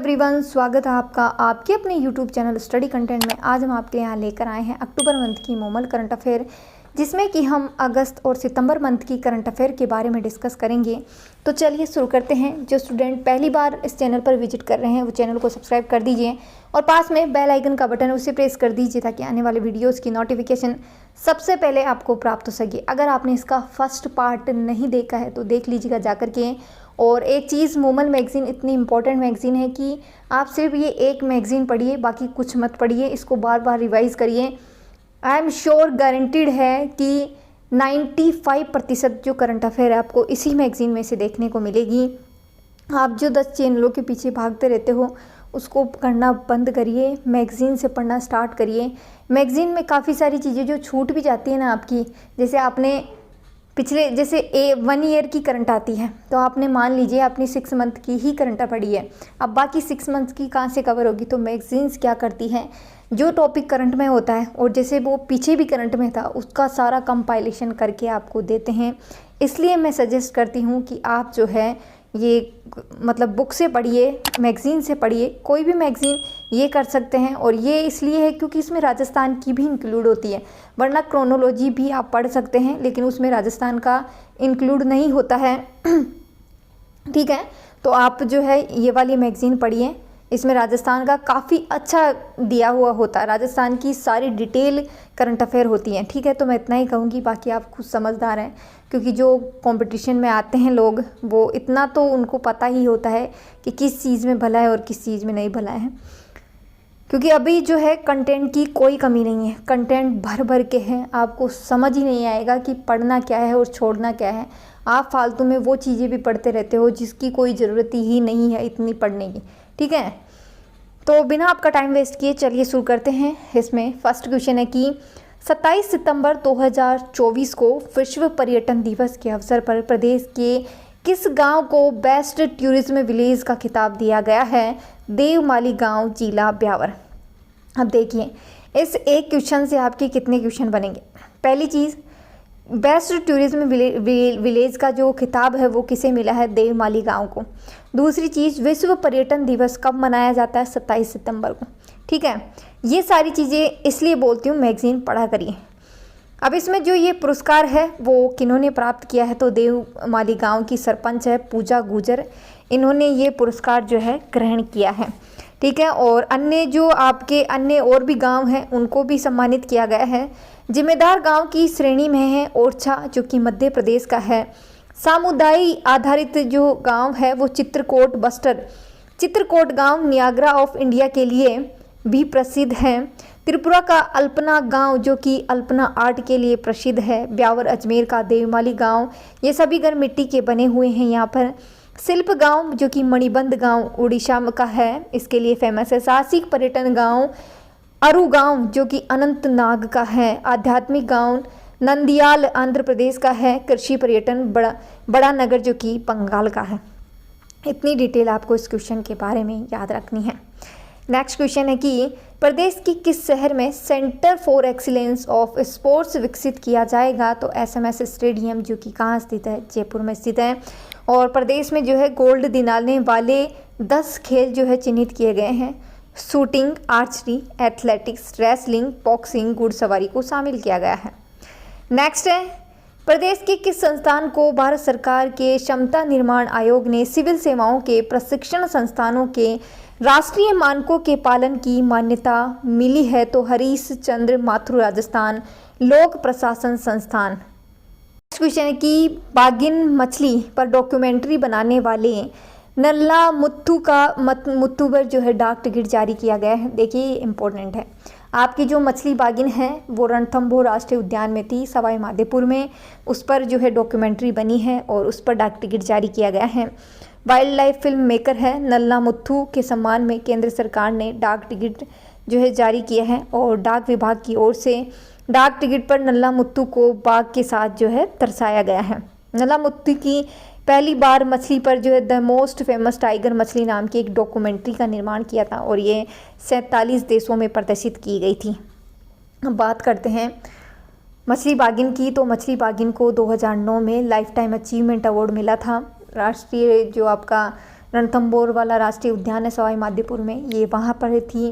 Everyone, स्वागत है आपका आपके अपने यूट्यूब चैनल स्टडी कंटेंट में। आज हम आपके यहाँ लेकर आए हैं अक्टूबर मंथ की नॉर्मल करंट अफेयर, जिसमें कि हम अगस्त और सितंबर मंथ की करंट अफेयर के बारे में डिस्कस करेंगे। तो चलिए शुरू करते हैं। जो स्टूडेंट पहली बार इस चैनल पर विजिट कर रहे हैं वो चैनल को सब्सक्राइब कर दीजिए और पास में बेल आइकन का बटन है उसे प्रेस कर दीजिए ताकि आने वाले वीडियोज़ की नोटिफिकेशन सबसे पहले आपको प्राप्त हो सके। अगर आपने इसका फर्स्ट पार्ट नहीं देखा है तो देख लीजिएगा जा कर के। और एक चीज़, मोमल मैगज़ीन इतनी इंपॉर्टेंट मैगज़ीन है कि आप सिर्फ ये एक मैगज़ीन पढ़िए, बाकी कुछ मत पढ़िए, इसको बार बार रिवाइज़ करिए। आई एम श्योर, गारंटीड है कि 95% जो करंट अफेयर है आपको इसी मैगज़ीन में से देखने को मिलेगी। आप जो 10 चैनलों के पीछे भागते रहते हो उसको करना बंद करिए, मैगज़ीन से पढ़ना स्टार्ट करिए। मैगज़ीन में काफ़ी सारी चीज़ें जो छूट भी जाती है ना आपकी, जैसे आपने पिछले जैसे 1 ईयर की करंट आती है तो आपने मान लीजिए अपनी 6 मंथ की ही करंट पढ़ी है, अब बाकी 6 मंथ की कहाँ से कवर होगी। तो मैगज़ीन्स क्या करती हैं, जो टॉपिक करंट में होता है और जैसे वो पीछे भी करंट में था उसका सारा कंपाइलेशन करके आपको देते हैं। इसलिए मैं सजेस्ट करती हूँ कि आप जो है ये मतलब बुक से पढ़िए, मैगज़ीन से पढ़िए। कोई भी मैगज़ीन ये कर सकते हैं और ये इसलिए है क्योंकि इसमें राजस्थान की भी इंक्लूड होती है, वरना क्रोनोलॉजी भी आप पढ़ सकते हैं लेकिन उसमें राजस्थान का इंक्लूड नहीं होता है। ठीक है, तो आप जो है ये वाली मैगज़ीन पढ़िए, इसमें राजस्थान का काफ़ी अच्छा दिया हुआ होता है, राजस्थान की सारी डिटेल करंट अफेयर होती हैं। ठीक है, तो मैं इतना ही कहूँगी, बाकी आप खुद समझदार हैं क्योंकि जो कंपटीशन में आते हैं लोग वो इतना तो उनको पता ही होता है कि किस चीज़ में भला है और किस चीज़ में नहीं भला है। क्योंकि अभी जो है कंटेंट की कोई कमी नहीं है, कंटेंट भर भर के हैं, आपको समझ ही नहीं आएगा कि पढ़ना क्या है और छोड़ना क्या है। आप फालतू में वो चीज़ें भी पढ़ते रहते हो जिसकी कोई ज़रूरत ही नहीं है इतनी पढ़ने की। ठीक है, तो बिना आपका टाइम वेस्ट किए चलिए शुरू करते हैं। इसमें फर्स्ट क्वेश्चन है कि 27 सितंबर 2024 को विश्व पर्यटन दिवस के अवसर पर प्रदेश के किस गांव को बेस्ट टूरिज्म विलेज का खिताब दिया गया है? देवमाली गांव, जिला ब्यावर। अब देखिए इस एक क्वेश्चन से आपके कितने क्वेश्चन बनेंगे। पहली चीज़, बेस्ट टूरिज्म विलेज का जो खिताब है वो किसे मिला है? देवमाली गांव को। दूसरी चीज़, विश्व पर्यटन दिवस कब मनाया जाता है? 27 सितंबर को। ठीक है, ये सारी चीज़ें इसलिए बोलती हूँ मैगज़ीन पढ़ा करिए। अब इसमें जो ये पुरस्कार है वो किन्होंने प्राप्त किया है? तो देवमाली गांव की सरपंच है पूजा गुजर, इन्होंने ये पुरस्कार जो है ग्रहण किया है। ठीक है, और अन्य जो आपके अन्य और भी गांव हैं उनको भी सम्मानित किया गया है। जिम्मेदार गांव की श्रेणी में है ओरछा जो कि मध्य प्रदेश का है। सामुदायिक आधारित जो गांव है वो चित्रकोट बस्तर, चित्रकोट गांव नियाग्रा ऑफ इंडिया के लिए भी प्रसिद्ध है। त्रिपुरा का अल्पना गांव जो कि अल्पना आर्ट के लिए प्रसिद्ध है। ब्यावर अजमेर का देवमाली गांव, ये सभी घर मिट्टी के बने हुए हैं। यहाँ पर शिल्प गांव जो कि मणिबंध गांव उड़ीसा का है, इसके लिए फेमस है। साहसिक पर्यटन गांव अरु गांव जो कि अनंतनाग का है। आध्यात्मिक गांव नंदियाल आंध्र प्रदेश का है। कृषि पर्यटन बड़ा नगर जो कि बंगाल का है। इतनी डिटेल आपको इस क्वेश्चन के बारे में याद रखनी है। नेक्स्ट क्वेश्चन है कि प्रदेश की किस शहर में centre for excellence of sports विकसित किया जाएगा? तो SMS स्टेडियम जो कि कहाँ स्थित है? जयपुर में स्थित है। और प्रदेश में जो है गोल्ड दिलाने वाले 10 खेल जो है चिन्हित किए गए हैं। Shooting, archery, athletics, wrestling, boxing, घुड़सवारी को शामिल किया गया है। नेक्स्ट है, प्रदेश के किस संस्थान को भारत सरकार के क्षमता निर्माण आयोग ने सिविल सेवाओं के प्रशिक्षण संस्थानों के राष्ट्रीय मानकों के पालन की मान्यता मिली है? तो हरीश चंद्र माथुर राजस्थान लोक प्रशासन संस्थान। नेक्स्ट क्वेश्चन है कि बागिन मछली पर डॉक्यूमेंट्री बनाने वाले नल्ला मुत्थू पर जो है डाक टिकट जारी किया गया है। देखिए इंपॉर्टेंट है, आपकी जो मछली बागिन है वो रणथंभौर राष्ट्रीय उद्यान में थी सवाई माधोपुर में, उस पर जो है डॉक्यूमेंट्री बनी है और उस पर डाक टिकट जारी किया गया है। वाइल्ड लाइफ फिल्म मेकर है नल्ला मुत्थू के सम्मान में केंद्र सरकार ने डाक टिकट जो है जारी किया है और डाक विभाग की ओर से डाक टिकट पर नल्ला मुत्थू को बाघ के साथ जो है दर्शाया गया है। नल्ला मुत्थू की पहली बार मछली पर जो है द मोस्ट फेमस टाइगर मछली नाम की एक डॉक्यूमेंट्री का निर्माण किया था और ये 47 देशों में प्रदर्शित की गई थी। अब बात करते हैं मछली बागिन की। तो मछली बागिन को 2009 में लाइफ टाइम अचीवमेंट अवार्ड मिला था। राष्ट्रीय जो आपका रणथंभौर वाला राष्ट्रीय उद्यान है सवाई माधोपुर में, ये वहाँ पर थी।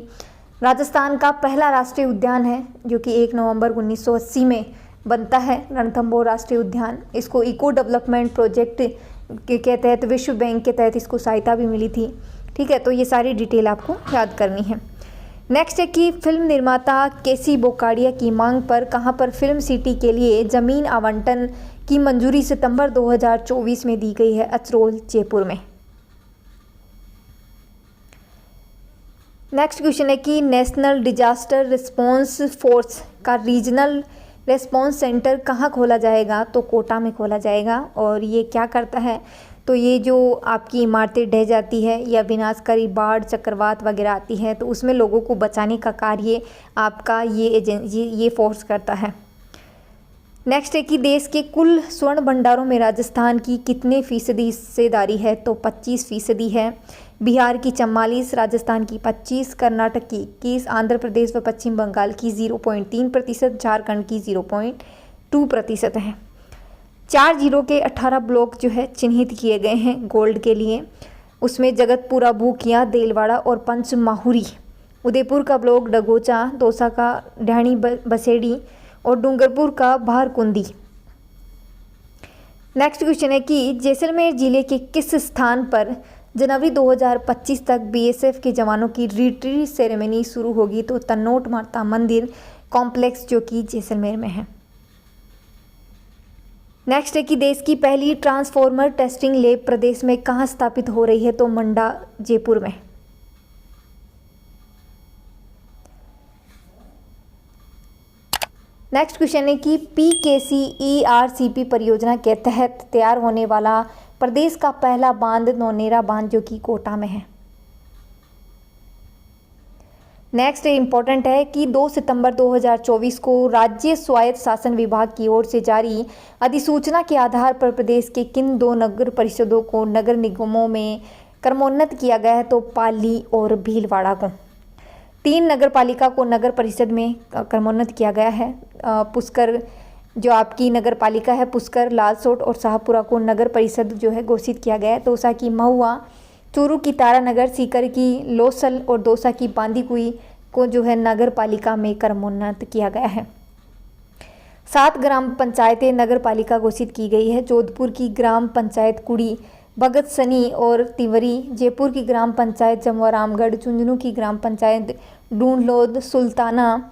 राजस्थान का पहला राष्ट्रीय उद्यान है जो कि 1 नवंबर 1980 में बनता है, रणथंभौर राष्ट्रीय उद्यान। इसको इको डेवलपमेंट प्रोजेक्ट के तहत विश्व बैंक के तहत इसको सहायता भी मिली थी। ठीक है, तो ये सारी डिटेल आपको याद करनी है। नेक्स्ट है कि फिल्म निर्माता केसी बोकाडिया की मांग पर कहाँ पर फिल्म सिटी के लिए ज़मीन आवंटन की मंजूरी सितंबर 2024 में दी गई है? अचरोल जयपुर में। नेक्स्ट क्वेश्चन है कि नेशनल डिजास्टर रिस्पॉन्स फोर्स का रीजनल रिस्पॉन्स सेंटर कहाँ खोला जाएगा? तो कोटा में खोला जाएगा। और ये क्या करता है? तो ये जो आपकी इमारतें ढह जाती है या विनाशकारी बाढ़ चक्रवात वगैरह आती है तो उसमें लोगों को बचाने का कार्य आपका ये फोर्स करता है। नेक्स्ट है कि देश के कुल स्वर्ण भंडारों में राजस्थान की कितने फीसदी हिस्सेदारी है? तो 25% है। बिहार की 44, राजस्थान की 25, कर्नाटक की 21, आंध्र प्रदेश व पश्चिम बंगाल की 0.3%, झारखंड की 0.2% है। 4 जिलों के 18 ब्लॉक जो है चिन्हित किए गए हैं गोल्ड के लिए। उसमें जगतपुरा, भूकिया, देलवाड़ा और पंचमाहुरी। उदयपुर का ब्लॉक डगोचा, दौसा का ढाणी बसेड़ी और डूंगरपुर का भारकुंदी। नेक्स्ट क्वेश्चन है कि जैसलमेर जिले के किस स्थान पर जनवरी 2025 तक बीएसएफ के जवानों की रिट्रीट सेरेमनी शुरू होगी? तो तन्नोट माता मंदिर कॉम्प्लेक्स जो कि जैसलमेर में है। नेक्स्ट है कि देश की पहली ट्रांसफॉर्मर टेस्टिंग लैब प्रदेश में कहाँ स्थापित हो रही है? तो मंडा जयपुर में। नेक्स्ट क्वेश्चन है कि PKCERCP परियोजना के तहत तैयार होने वाला प्रदेश का पहला बांध नौनेरा बांध जो कि कोटा में है। नेक्स्ट इंपॉर्टेंट है कि 2 सितंबर 2024 को राज्य स्वायत्त शासन विभाग की ओर से जारी अधिसूचना के आधार पर प्रदेश के किन 2 नगर परिषदों को नगर निगमों में क्रमोन्नत किया गया है? तो पाली और भीलवाड़ा को। 3 नगर पालिका को नगर परिषद में क्रमोन्नत किया गया है। पुष्कर जो आपकी नगर पालिका है, पुष्कर, लालसोट और शाहपुरा को नगर परिषद जो है घोषित किया गया है। दौसा की महुआ, चूरू की तारानगर, सीकर की लोसल और दौसा की बांदीकुई को जो है नगर पालिका में क्रमोन्नत किया गया है। 7 ग्राम पंचायतें नगर पालिका घोषित की गई है। जोधपुर की ग्राम पंचायत कुड़ी, भगत सनी और तिवरी, जयपुर की ग्राम पंचायत जमवारामगढ़, झुंझुनू की ग्राम पंचायत ढूंढलोद, सुल्ताना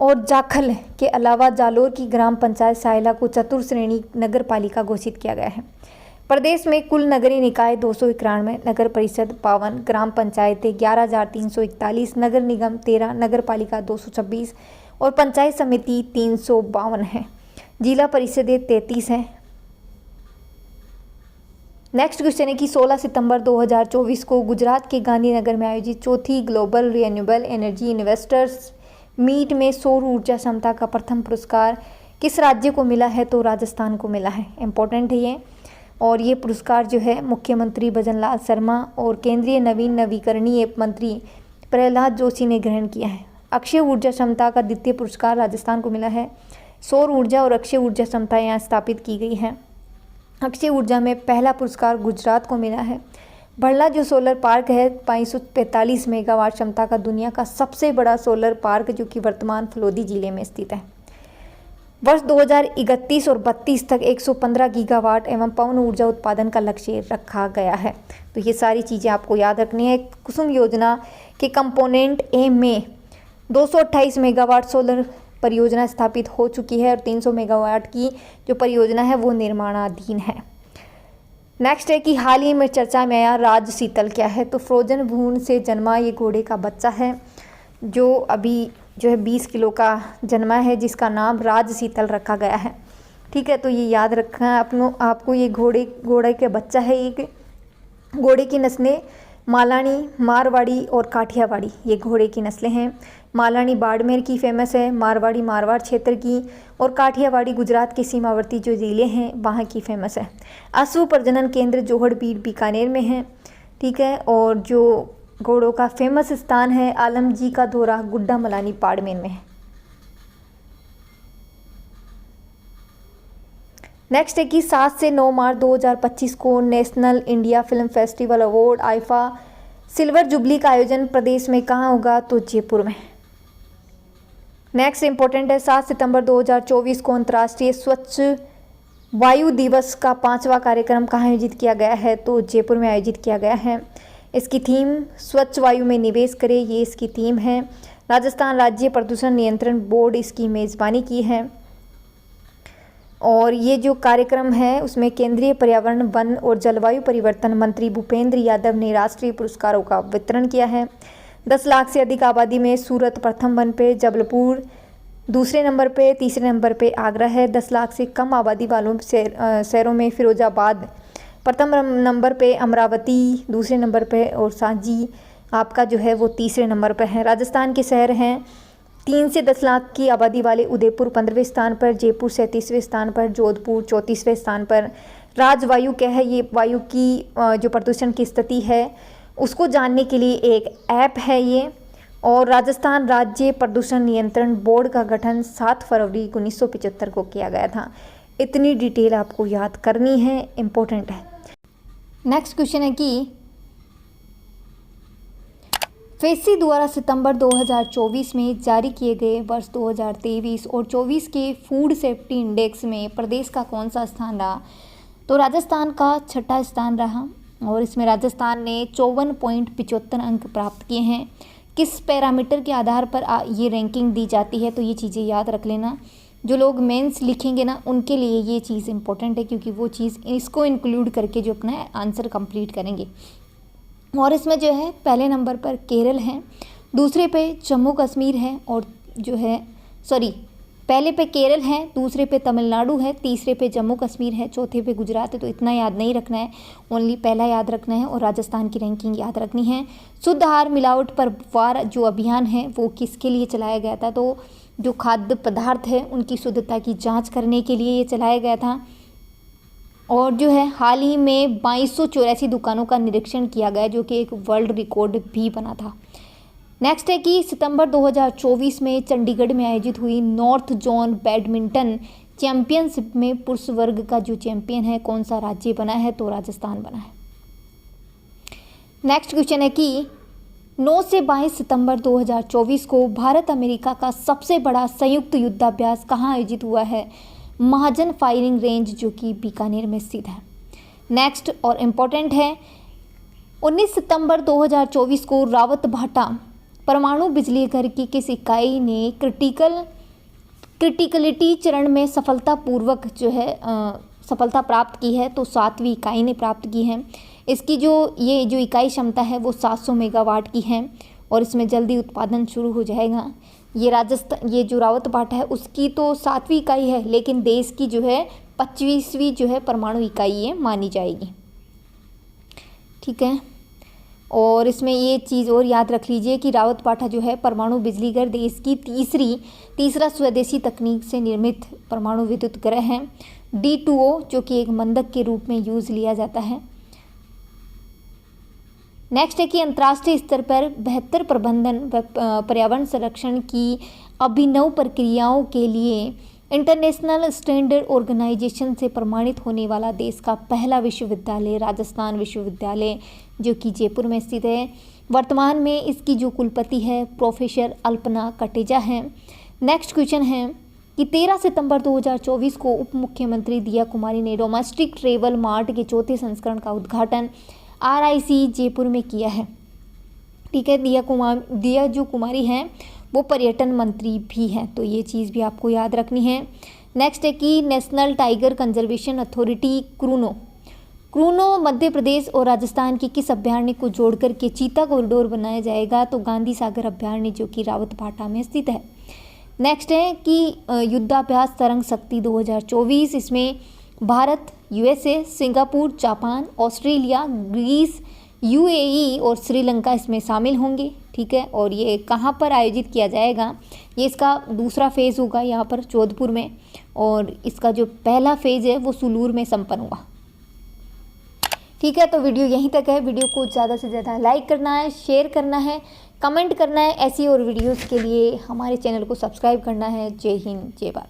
और जाखल के अलावा जालोर की ग्राम पंचायत सायला को चतुर्श्रेणी नगर पालिका घोषित किया गया है। प्रदेश में कुल नगरीय निकाय 291, नगर परिषद 52, ग्राम पंचायतें 11,341, नगर निगम 13, नगर पालिका 226 और पंचायत समिति 352 है। जिला परिषदें 33 हैं। नेक्स्ट क्वेश्चन है कि 16 सितंबर 2024 को गुजरात के गांधीनगर में आयोजित चौथी global renewable energy investors meet में सौर ऊर्जा क्षमता का प्रथम पुरस्कार किस राज्य को मिला है? तो राजस्थान को मिला है। इम्पोर्टेंट है ये। और ये पुरस्कार जो है मुख्यमंत्री भजनलाल शर्मा और केंद्रीय नवीकरणीय मंत्री प्रहलाद जोशी ने ग्रहण किया है। अक्षय ऊर्जा क्षमता का द्वितीय पुरस्कार राजस्थान को मिला है। सौर ऊर्जा और अक्षय ऊर्जा क्षमता यहाँ स्थापित की गई है। अक्षय ऊर्जा में पहला पुरस्कार गुजरात को मिला है। भड़ला जो सोलर पार्क है 545 मेगावाट क्षमता का दुनिया का सबसे बड़ा सोलर पार्क जो कि वर्तमान फलोदी जिले में स्थित है। वर्ष 2031 और 32 तक 115 गीगावाट एवं पवन ऊर्जा उत्पादन का लक्ष्य रखा गया है। तो ये सारी चीज़ें आपको याद रखनी है। कुसुम योजना के कंपोनेंट ए में 228 मेगावाट सोलर परियोजना स्थापित हो चुकी है और 300 मेगावाट की जो परियोजना है वो निर्माणाधीन है। नेक्स्ट है कि हाल ही में चर्चा में आया राज शीतल क्या है? तो फ्रोजन भ्रूण से जन्मा ये घोड़े का बच्चा है जो अभी जो है 20 किलो का जन्मा है, जिसका नाम राज शीतल रखा गया है। ठीक है, तो ये याद रखना है आपको। ये घोड़े के बच्चा है। एक घोड़े की नस्लें मालानी, मारवाड़ी और काठियावाड़ी ये घोड़े की नस्लें हैं। मालानी बाड़मेर की फेमस है, मारवाड़ी मारवाड़ क्षेत्र की और काठियावाड़ी गुजरात के सीमावर्ती जो ज़िले हैं वहाँ की फेमस है। अश्व प्रजनन केंद्र जोहड़बीड़ बीकानेर में है। ठीक है, और जो घोड़ों का फेमस स्थान है आलमजी का धोरा गुड्डा मलानी बाड़मेर में है। नेक्स्ट है कि 7 से 9 मार्च 2025 को national India film festival award IIFA silver jubilee का आयोजन प्रदेश में कहाँ होगा? तो जयपुर में। नेक्स्ट इंपॉर्टेंट है 7 सितंबर 2024 को अंतर्राष्ट्रीय स्वच्छ वायु दिवस का 5वां कार्यक्रम कहाँ आयोजित किया गया है? तो जयपुर में आयोजित किया गया है। इसकी थीम स्वच्छ वायु में निवेश करें, ये इसकी थीम है। राजस्थान राज्य प्रदूषण नियंत्रण बोर्ड इसकी मेज़बानी की है और ये जो कार्यक्रम है उसमें केंद्रीय पर्यावरण वन और जलवायु परिवर्तन मंत्री भूपेंद्र यादव ने राष्ट्रीय पुरस्कारों का वितरण किया है। 10 लाख से अधिक आबादी में सूरत प्रथम वन पे, जबलपुर दूसरे नंबर पे, तीसरे नंबर पे आगरा है। 10 लाख से कम आबादी वालों शहरों में फिरोजाबाद प्रथम नंबर पे, अमरावती दूसरे नंबर पे और सांची आपका जो है वो तीसरे नंबर पे है। राजस्थान के शहर हैं 3 से 10 लाख की आबादी वाले उदयपुर 15वें स्थान पर, जयपुर 37वें स्थान पर, जोधपुर 34वें स्थान पर। राजवायु क्या है? ये वायु की जो प्रदूषण की स्थिति है उसको जानने के लिए एक ऐप है ये। और राजस्थान राज्य प्रदूषण नियंत्रण बोर्ड का गठन 7 फरवरी 1975 को किया गया था। इतनी डिटेल आपको याद करनी है, इम्पोर्टेंट है। नेक्स्ट क्वेश्चन है कि फेसी द्वारा सितंबर 2024 में जारी किए गए वर्ष 2023 और 24 के फूड सेफ्टी इंडेक्स में प्रदेश का कौन सा स्थान रहा? तो राजस्थान का 6ठा स्थान रहा और इसमें राजस्थान ने 54.75 अंक प्राप्त किए हैं। किस पैरामीटर के आधार पर ये रैंकिंग दी जाती है? तो ये चीज़ें याद रख लेना। जो लोग मेंस लिखेंगे ना उनके लिए ये चीज़ इंपॉर्टेंट है क्योंकि वो चीज़ इसको इंक्लूड करके जो अपना आंसर कंप्लीट करेंगे। और इसमें जो है पहले नंबर पर केरल है, दूसरे पे जम्मू कश्मीर है और जो है पहले पे केरल है, दूसरे पे तमिलनाडु है, तीसरे पे जम्मू कश्मीर है, चौथे पे गुजरात है। तो इतना याद नहीं रखना है, ओनली पहला याद रखना है और राजस्थान की रैंकिंग याद रखनी है। शुद्ध आहार मिलावट पर वार जो अभियान है वो किसके लिए चलाया गया था? तो जो खाद्य पदार्थ है उनकी शुद्धता की जाँच करने के लिए ये चलाया गया था। और जो है हाल ही में 2284 दुकानों का निरीक्षण किया गया जो कि एक वर्ल्ड रिकॉर्ड भी बना था। नेक्स्ट है कि सितंबर 2024 में चंडीगढ़ में आयोजित हुई नॉर्थ जोन बैडमिंटन चैंपियनशिप में पुरुष वर्ग का जो चैंपियन है कौन सा राज्य बना है? तो राजस्थान बना है। नेक्स्ट क्वेश्चन है कि 9 से 22 सितंबर 2024 को भारत अमेरिका का सबसे बड़ा संयुक्त युद्धाभ्यास कहाँ आयोजित हुआ है? महाजन फायरिंग रेंज जो कि बीकानेर में स्थित है। नेक्स्ट और इम्पोर्टेंट है 19 सितंबर 2024 को रावतभाटा परमाणु बिजली घर की किस इकाई ने क्रिटिकलिटी चरण में सफलतापूर्वक जो है सफलता प्राप्त की है? तो 7वीं इकाई ने प्राप्त की है। इसकी जो इकाई क्षमता है वो 700 मेगावाट की है और इसमें जल्दी उत्पादन शुरू हो जाएगा। ये जो रावतभाटा है उसकी तो 7वीं इकाई है लेकिन देश की जो है 25वीं जो है परमाणु इकाई ये मानी जाएगी। ठीक है, और इसमें ये चीज़ और याद रख लीजिए कि रावतभाटा जो है परमाणु बिजली घर देश की तीसरा स्वदेशी तकनीक से निर्मित परमाणु विद्युत ग्रह है। D2O जो कि एक मंदक के रूप में यूज़ लिया जाता है। नेक्स्ट है कि अंतर्राष्ट्रीय स्तर पर बेहतर प्रबंधन व पर्यावरण संरक्षण की अभिनव प्रक्रियाओं के लिए इंटरनेशनल स्टैंडर्ड ऑर्गेनाइजेशन से प्रमाणित होने वाला देश का पहला विश्वविद्यालय राजस्थान विश्वविद्यालय जो कि जयपुर में स्थित है। वर्तमान में इसकी जो कुलपति है प्रोफेसर अल्पना कटेजा है। नेक्स्ट क्वेश्चन है कि 13 सितंबर 2024 को उप मुख्यमंत्री दिया कुमारी ने डोमेस्टिक ट्रेवल मार्ट के 4थे संस्करण का उद्घाटन RIC जयपुर में किया है। ठीक है, दिया जो कुमारी हैं वो पर्यटन मंत्री भी हैं, तो ये चीज़ भी आपको याद रखनी है। नेक्स्ट है कि national tiger conservation authority क्रूनो Madhya Pradesh और राजस्थान के किस अभ्यारण्य को जोड़कर के चीता कॉरिडोर बनाया जाएगा? तो गांधी सागर अभ्यारण्य जो कि रावतभाटा में स्थित है। नेक्स्ट है कि युद्धाभ्यास तरंग शक्ति 2024 इसमें Bharat, USA, Singapore, Japan, Australia, Greece, UAE और श्रीलंका इसमें शामिल होंगे। ठीक है, और ये कहाँ पर आयोजित किया जाएगा? ये इसका दूसरा फेज़ होगा यहाँ पर जोधपुर में और इसका जो पहला फेज़ है वो सुलूर में संपन्न हुआ। ठीक है, तो वीडियो यहीं तक है। वीडियो को ज़्यादा से ज़्यादा लाइक करना है, शेयर करना है, कमेंट करना है। ऐसी और वीडियोस के लिए हमारे चैनल को सब्सक्राइब करना है। जय हिंद, जय भारत।